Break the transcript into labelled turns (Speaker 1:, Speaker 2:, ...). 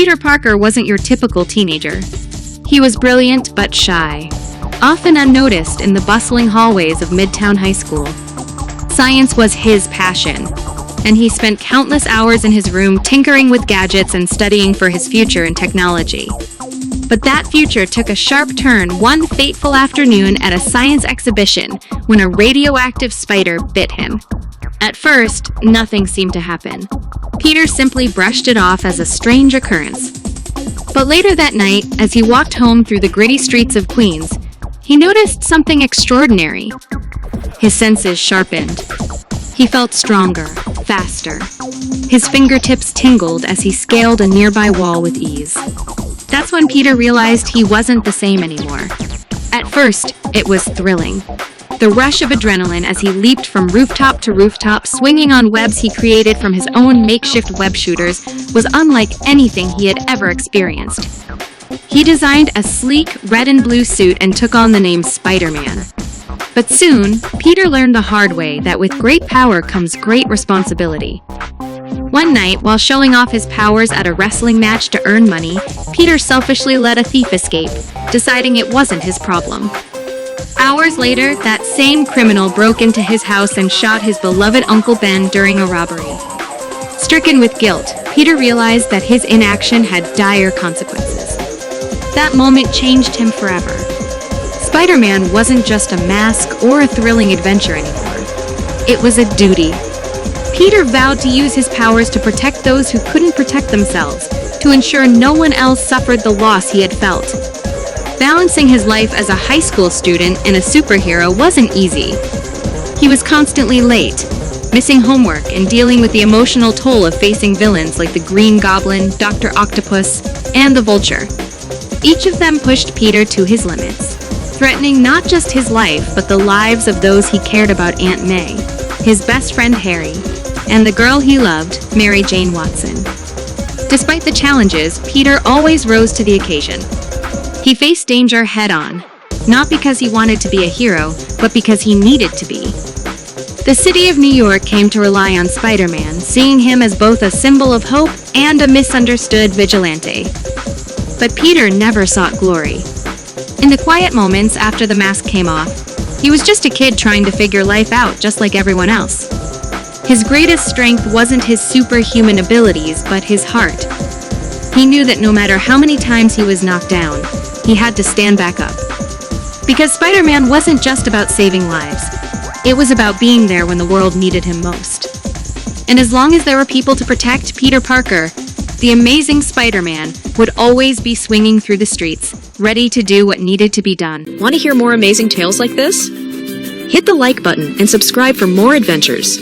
Speaker 1: Peter Parker wasn't your typical teenager. He was brilliant but shy, often unnoticed in the bustling hallways of Midtown High School. Science was his passion, and he spent countless hours in his room tinkering with gadgets and studying for his future in technology. But that future took a sharp turn one fateful afternoon at a science exhibition when a radioactive spider bit him. At first, nothing seemed to happen. Peter simply brushed it off as a strange occurrence. But later that night, as he walked home through the gritty streets of Queens, he noticed something extraordinary. His senses sharpened. He felt stronger, faster. His fingertips tingled as he scaled a nearby wall with ease. That's when Peter realized he wasn't the same anymore. At first, it was thrilling. The rush of adrenaline as he leaped from rooftop to rooftop, swinging on webs he created from his own makeshift web shooters, was unlike anything he had ever experienced. He designed a sleek red and blue suit and took on the name Spider-Man. But soon, Peter learned the hard way that with great power comes great responsibility. One night, while showing off his powers at a wrestling match to earn money, Peter selfishly let a thief escape, deciding it wasn't his problem. Hours later, that same criminal broke into his house and shot his beloved Uncle Ben during a robbery. Stricken with guilt, Peter realized that his inaction had dire consequences. That moment changed him forever. Spider-Man wasn't just a mask or a thrilling adventure anymore. It was a duty. Peter vowed to use his powers to protect those who couldn't protect themselves, to ensure no one else suffered the loss he had felt. Balancing his life as a high school student and a superhero wasn't easy. He was constantly late, missing homework, and dealing with the emotional toll of facing villains like the Green Goblin, Dr. Octopus, and the Vulture. Each of them pushed Peter to his limits, threatening not just his life but the lives of those he cared about: Aunt May, his best friend Harry, and the girl he loved, Mary Jane Watson. Despite the challenges, Peter always rose to the occasion. He faced danger head-on, not because he wanted to be a hero, but because he needed to be. The city of New York came to rely on Spider-Man, seeing him as both a symbol of hope and a misunderstood vigilante. But Peter never sought glory. In the quiet moments after the mask came off, he was just a kid trying to figure life out just like everyone else. His greatest strength wasn't his superhuman abilities, but his heart. He knew that no matter how many times he was knocked down, he had to stand back up. Because Spider-Man wasn't just about saving lives. It was about being there when the world needed him most. And as long as there were people to protect, Peter Parker, the amazing Spider-Man, would always be swinging through the streets, ready to do what needed to be done.
Speaker 2: Want to hear more amazing tales like this? Hit the like button and subscribe for more adventures.